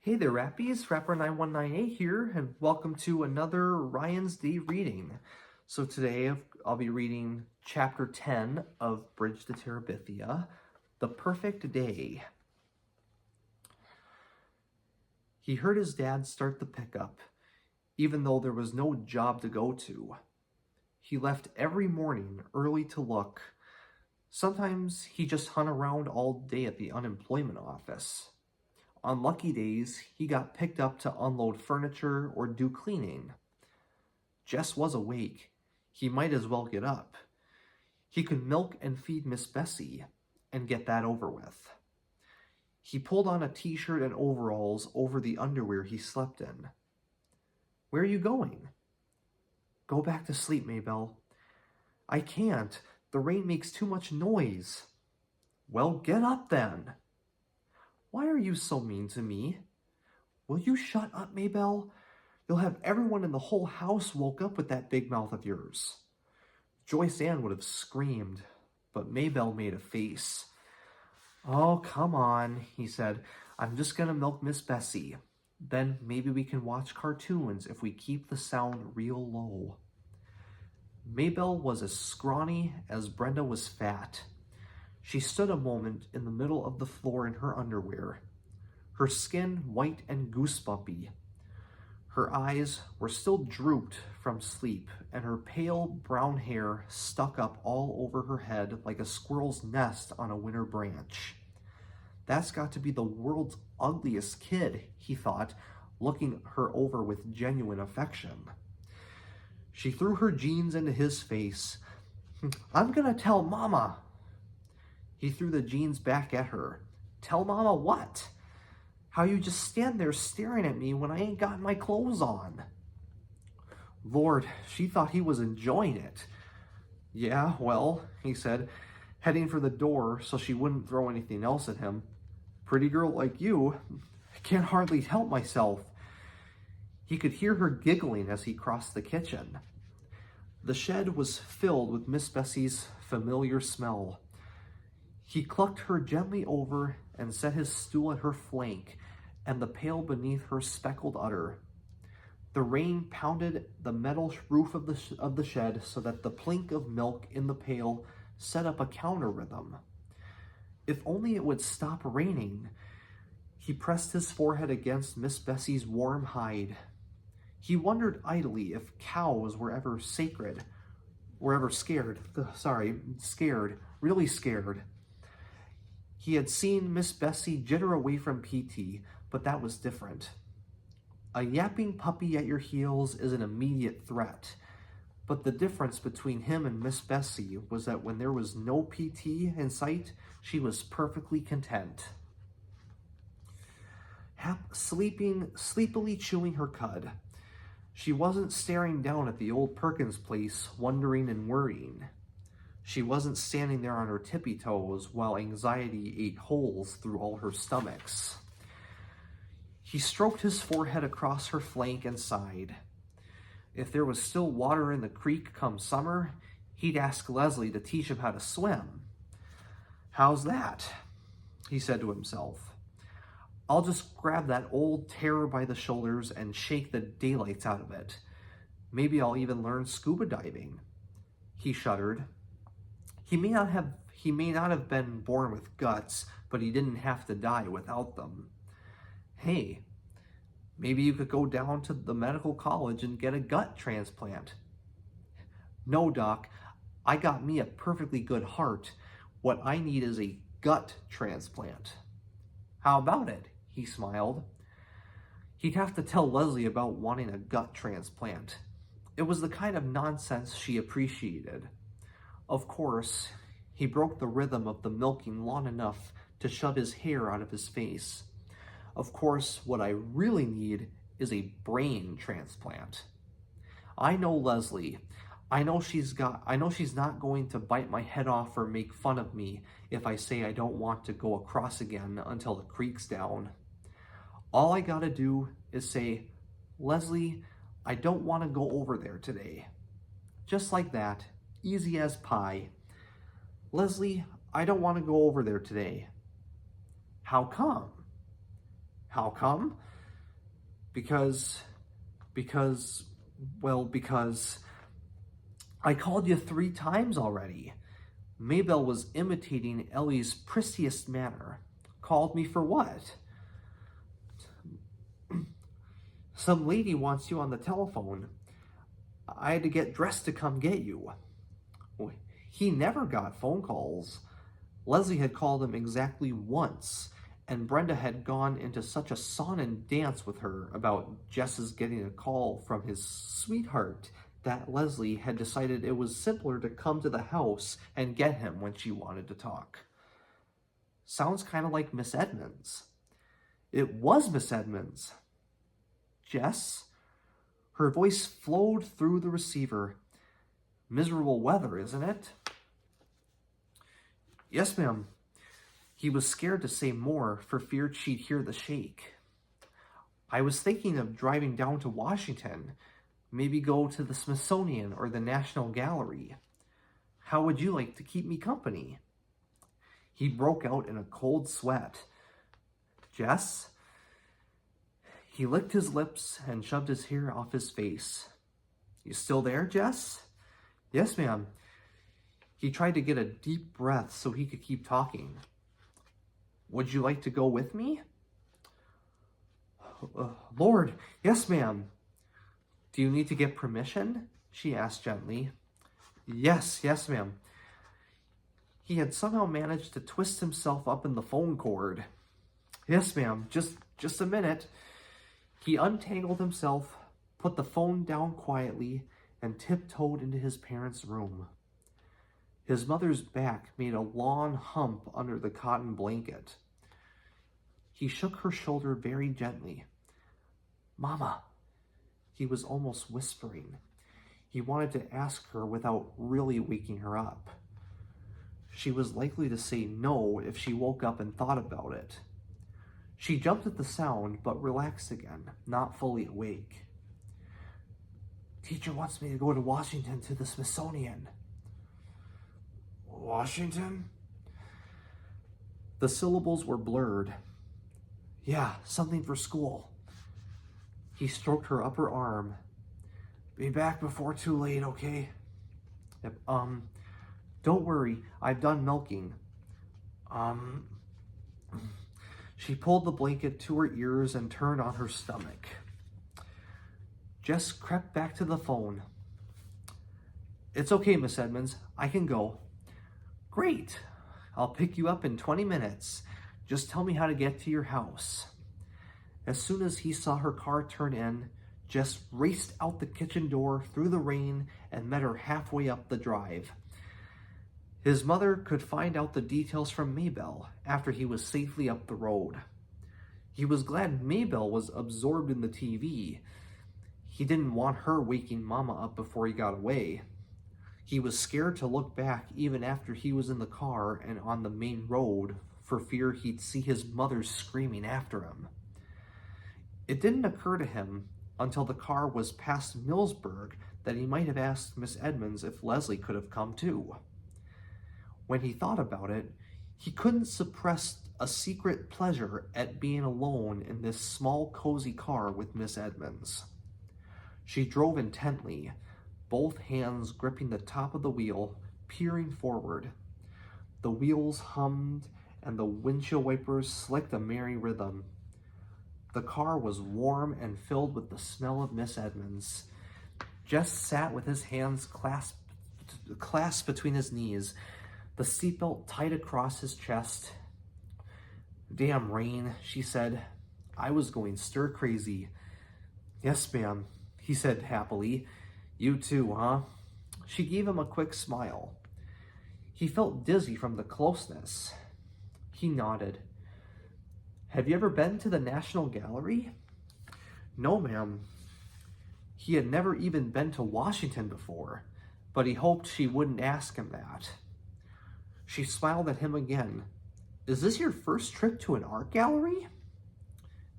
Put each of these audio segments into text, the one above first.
Hey there, Rappies. Rapper9198 here, and welcome to another Ryan's Day reading. So today I'll be reading Chapter 10 of Bridge to Terabithia, The Perfect Day. He heard his dad start the pickup, even though there was no job to go to. He left every morning early to look. Sometimes he just hung around all day at the unemployment office. On lucky days, he got picked up to unload furniture or do cleaning. Jess was awake. He might as well get up. He could milk and feed Miss Bessie and get that over with. He pulled on a t-shirt and overalls over the underwear he slept in. "Where are you going?" "Go back to sleep, Maybelle." "I can't. The rain makes too much noise." "Well, get up then." "Why are you so mean to me?" "Will you shut up, Maybelle? You'll have everyone in the whole house woke up with that big mouth of yours." Joyce Ann would have screamed, but Maybelle made a face. "Oh, come on," he said. "I'm just gonna milk Miss Bessie. Then maybe we can watch cartoons if we keep the sound real low." Maybelle was as scrawny as Brenda was fat. She stood a moment in the middle of the floor in her underwear, her skin white and goosebumpy. Her eyes were still drooped from sleep, and her pale brown hair stuck up all over her head like a squirrel's nest on a winter branch. "That's got to be the world's ugliest kid," he thought, looking her over with genuine affection. She threw her jeans into his face. "I'm gonna tell Mama." He threw the jeans back at her. "Tell Mama what?" "How you just stand there staring at me when I ain't got my clothes on." Lord, she thought he was enjoying it. "Yeah, well," he said, heading for the door so she wouldn't throw anything else at him. "Pretty girl like you, I can't hardly help myself." He could hear her giggling as he crossed the kitchen. The shed was filled with Miss Bessie's familiar smell. He clucked her gently over and set his stool at her flank and the pail beneath her speckled udder. The rain pounded the metal roof of the shed so that the plink of milk in the pail set up a counter rhythm. If only it would stop raining. He pressed his forehead against Miss Bessie's warm hide. He wondered idly if cows were ever scared, really scared. He had seen Miss Bessie jitter away from PT, but that was different. A yapping puppy at your heels is an immediate threat, but the difference between him and Miss Bessie was that when there was no PT in sight, she was perfectly content. Sleepily chewing her cud. She wasn't staring down at the old Perkins place, wondering and worrying. She wasn't standing there on her tippy toes while anxiety ate holes through all her stomachs. He stroked his forehead across her flank and sighed. If there was still water in the creek come summer, he'd ask Leslie to teach him how to swim. "How's that?" he said to himself. "I'll just grab that old terror by the shoulders and shake the daylights out of it. Maybe I'll even learn scuba diving." He shuddered. He may not have been born with guts, but he didn't have to die without them. "Hey, maybe you could go down to the medical college and get a gut transplant." "No, Doc, I got me a perfectly good heart. What I need is a gut transplant." "How about it?" he smiled. He'd have to tell Leslie about wanting a gut transplant. It was the kind of nonsense she appreciated. Of course, he broke the rhythm of the milking long enough to shove his hair out of his face. "Of course, what I really need is a brain transplant. I know Leslie. I know she's not going to bite my head off or make fun of me if I say I don't want to go across again until the creek's down. All I gotta do is say, 'Leslie, I don't want to go over there today.' Just like that, easy as pie. 'Leslie, I don't want to go over there today.' 'How come?' 'How come? Because, because I called you 3 times already. Maybelle was imitating Ellie's prissiest manner. Called me for what? Some lady wants you on the telephone. I had to get dressed to come get you. He never got phone calls. Leslie had called him exactly once, and Brenda had gone into such a song and dance with her about Jess's getting a call from his sweetheart that Leslie had decided it was simpler to come to the house and get him when she wanted to talk. Sounds kind of like Miss Edmonds. It was Miss Edmonds. Jess? Her voice flowed through the receiver. Miserable weather, isn't it? Yes, ma'am. He was scared to say more for fear she'd hear the shake. I was thinking of driving down to Washington, maybe go to the Smithsonian or the National Gallery. How would you like to keep me company? He broke out in a cold sweat. Jess? He licked his lips and shoved his hair off his face. You still there, Jess? Yes, ma'am. He tried to get a deep breath so he could keep talking. Would you like to go with me? Lord, yes, ma'am. Do you need to get permission? She asked gently. Yes, ma'am. He had somehow managed to twist himself up in the phone cord. Yes, ma'am. Just a minute. He untangled himself, put the phone down quietly, and tiptoed into his parents' room. His mother's back made a long hump under the cotton blanket. He shook her shoulder very gently. Mama, he was almost whispering. He wanted to ask her without really waking her up. She was likely to say no if she woke up and thought about it. She jumped at the sound, but relaxed again, not fully awake. Teacher wants me to go to Washington to the Smithsonian. Washington? The syllables were blurred. Yeah, something for school. He stroked her upper arm. Be back before too late, okay? Yep, don't worry, I've done milking. She pulled the blanket to her ears and turned on her stomach. Jess crept back to the phone. It's okay, Miss Edmonds. I can go. Great. I'll pick you up in 20 minutes. Just tell me how to get to your house. As soon as he saw her car turn in, Jess raced out the kitchen door through the rain and met her halfway up the drive. His mother could find out the details from Maybelle after he was safely up the road. He was glad Maybelle was absorbed in the TV. He didn't want her waking Mama up before he got away. He was scared to look back even after he was in the car and on the main road for fear he'd see his mother screaming after him. It didn't occur to him until the car was past Millsburg that he might have asked Miss Edmonds if Leslie could have come too. When he thought about it, he couldn't suppress a secret pleasure at being alone in this small, cozy car with Miss Edmonds. She drove intently, both hands gripping the top of the wheel, peering forward. The wheels hummed and the windshield wipers slicked a merry rhythm. The car was warm and filled with the smell of Miss Edmonds. Jess sat with his hands clasped between his knees, the seatbelt tight across his chest. Damn rain, she said. I was going stir crazy. Yes, ma'am, he said happily. You too, huh? She gave him a quick smile. He felt dizzy from the closeness. He nodded. Have you ever been to the National Gallery? No, ma'am. He had never even been to Washington before, but he hoped she wouldn't ask him that. She smiled at him again. Is this your first trip to an art gallery?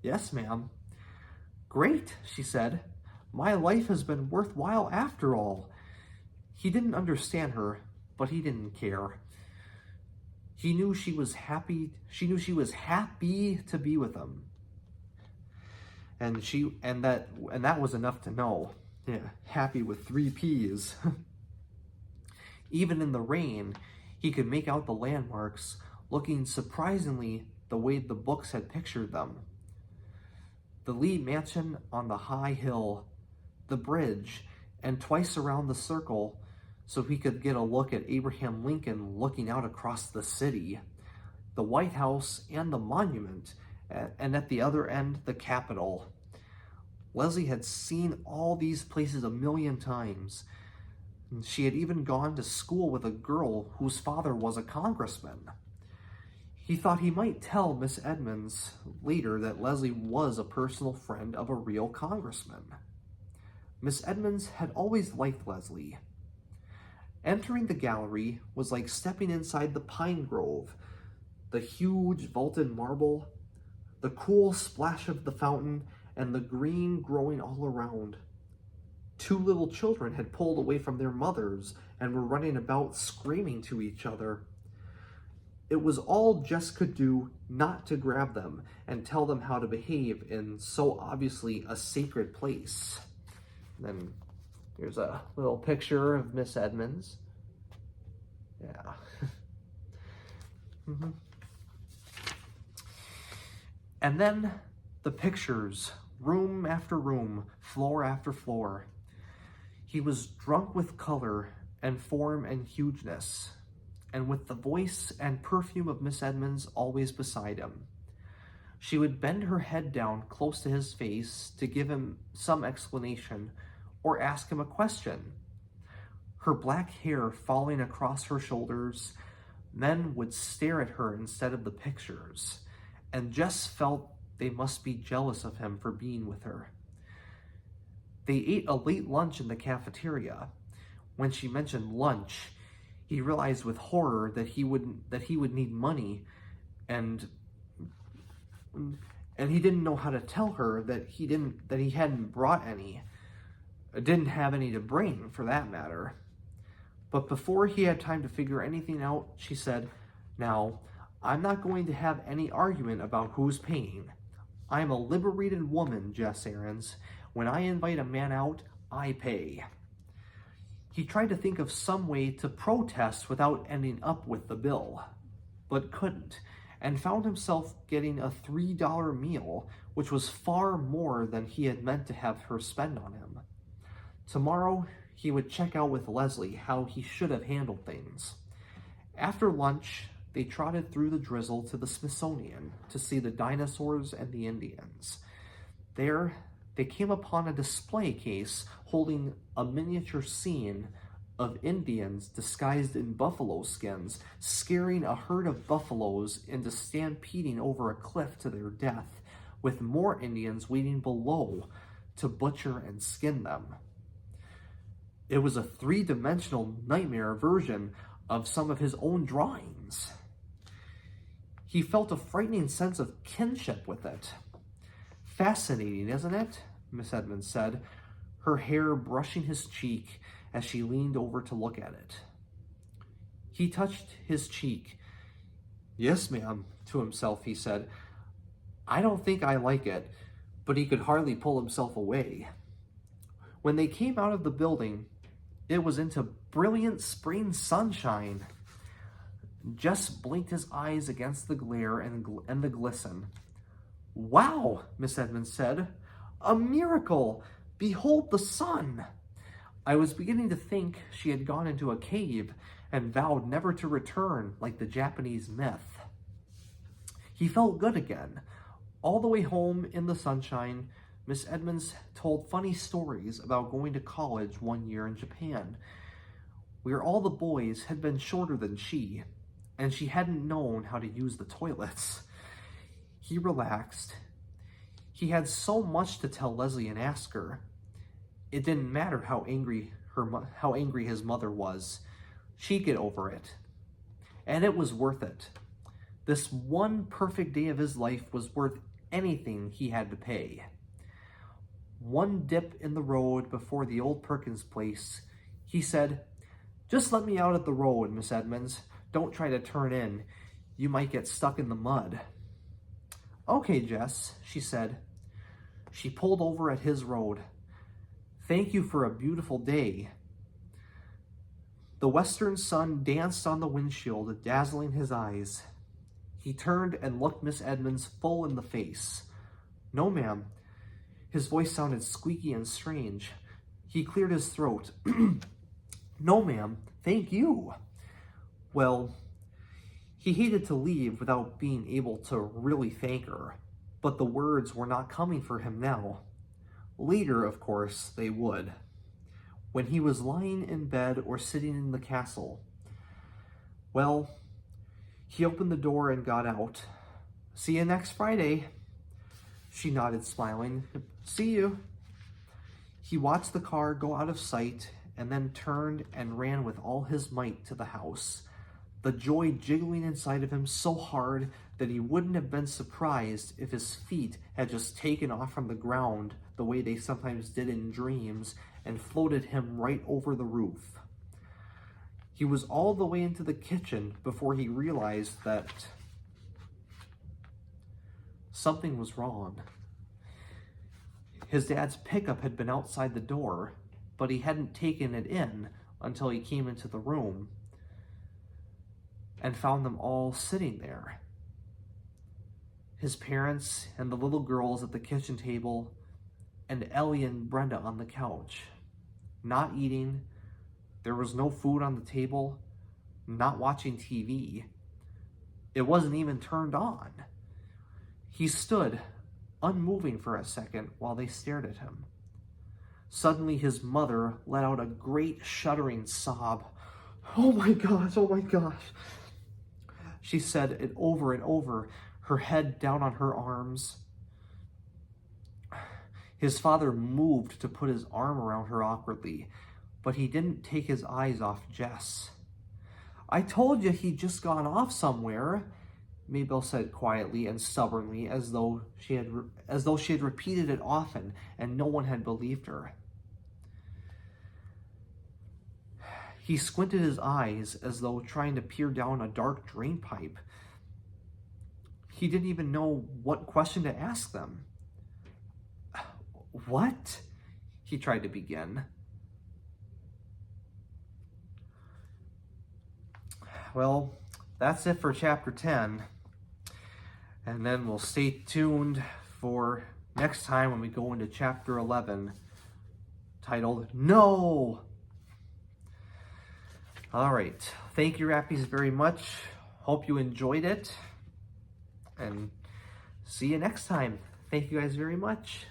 Yes, ma'am. Great, she said. My life has been worthwhile after all. He didn't understand her, but he didn't care. He knew she was happy. She knew she was happy to be with him. and that was enough to know. Yeah, happy with 3 Ps. Even in the rain, he could make out the landmarks, looking surprisingly the way the books had pictured them. The Lee mansion on the high hill, the bridge, and twice around the circle, so he could get a look at Abraham Lincoln looking out across the city, the White House and the monument, and at the other end, the Capitol. Leslie had seen all these places a million times. She had even gone to school with a girl whose father was a congressman. He thought he might tell Miss Edmonds later that Leslie was a personal friend of a real congressman. Miss Edmonds had always liked Leslie. Entering the gallery was like stepping inside the pine grove. The huge vaulted marble, the cool splash of the fountain, and the green growing all around. 2 little children had pulled away from their mothers and were running about screaming to each other. It was all Jess could do not to grab them and tell them how to behave in so obviously a sacred place. Then here's a little picture of Miss Edmonds. Yeah. Mm-hmm. And then the pictures, room after room, floor after floor. He was drunk with color and form and hugeness, and with the voice and perfume of Miss Edmonds always beside him. She would bend her head down close to his face to give him some explanation or ask him a question. Her black hair falling across her shoulders, men would stare at her instead of the pictures, and Jess felt they must be jealous of him for being with her. They ate a late lunch in the cafeteria. When she mentioned lunch, he realized with horror that he would need money, and he didn't know how to tell her that he hadn't brought any, didn't have any to bring for that matter. But before he had time to figure anything out, she said, "Now, I'm not going to have any argument about who's paying. I'm a liberated woman, Jess Aarons. When I invite a man out, I pay." He tried to think of some way to protest without ending up with the bill, but couldn't, and found himself getting a $3 meal, which was far more than he had meant to have her spend on him. Tomorrow, he would check out with Leslie how he should have handled things. After lunch, they trotted through the drizzle to the Smithsonian to see the dinosaurs and the Indians. There, they came upon a display case holding a miniature scene of Indians disguised in buffalo skins, scaring a herd of buffaloes into stampeding over a cliff to their death, with more Indians waiting below to butcher and skin them. It was a 3-dimensional nightmare version of some of his own drawings. He felt a frightening sense of kinship with it. "Fascinating, isn't it?" Miss Edmonds said, her hair brushing his cheek as she leaned over to look at it. He touched his cheek. "Yes, ma'am," to himself he said. "I don't think I like it," but he could hardly pull himself away. When they came out of the building, it was into brilliant spring sunshine. Jess blinked his eyes against the glare and the glisten. "Wow," Miss Edmonds said. "A miracle! Behold the sun!" I was beginning to think she had gone into a cave and vowed never to return like the Japanese myth. He felt good again. All the way home in the sunshine, Miss Edmonds told funny stories about going to college one year in Japan, where all the boys had been shorter than she, and she hadn't known how to use the toilets. He relaxed. He had so much to tell Leslie and ask her. It didn't matter how angry his mother was. She'd get over it. And it was worth it. This one perfect day of his life was worth anything he had to pay. One dip in the road before the old Perkins place, he said, "Just let me out at the road, Miss Edmonds. Don't try to turn in. You might get stuck in the mud." "Okay, Jess," she said. She pulled over at his road. "Thank you for a beautiful day." The western sun danced on the windshield, dazzling his eyes. He turned and looked Miss Edmonds full in the face. "No, ma'am." His voice sounded squeaky and strange. He cleared his throat. "No, ma'am, thank you." Well, he hated to leave without being able to really thank her, but the words were not coming for him now. Later, of course, they would. When he was lying in bed or sitting in the castle. Well, he opened the door and got out. "See you next Friday." She nodded, smiling. "See you." He watched the car go out of sight and then turned and ran with all his might to the house, the joy jiggling inside of him so hard that he wouldn't have been surprised if his feet had just taken off from the ground the way they sometimes did in dreams and floated him right over the roof. He was all the way into the kitchen before he realized that something was wrong. His dad's pickup had been outside the door, but he hadn't taken it in until he came into the room and found them all sitting there. His parents and the little girls at the kitchen table, and Ellie and Brenda on the couch. Not eating, there was no food on the table, not watching TV. It wasn't even turned on. He stood, unmoving for a second while they stared at him. Suddenly his mother let out a great shuddering sob. "Oh my gosh, oh my gosh." She said it over and over, her head down on her arms. His father moved to put his arm around her awkwardly, but he didn't take his eyes off Jess. "I told you he'd just gone off somewhere," Mabel said quietly and stubbornly, as though she had repeated it often and no one had believed her. He squinted his eyes as though trying to peer down a dark drain pipe. He didn't even know what question to ask them. "What?" he tried to begin. Well, that's it for chapter 10. And then we'll stay tuned for next time when we go into chapter 11, titled No! All right. Thank you, Rappies, very much. Hope you enjoyed it. And see you next time. Thank you guys very much.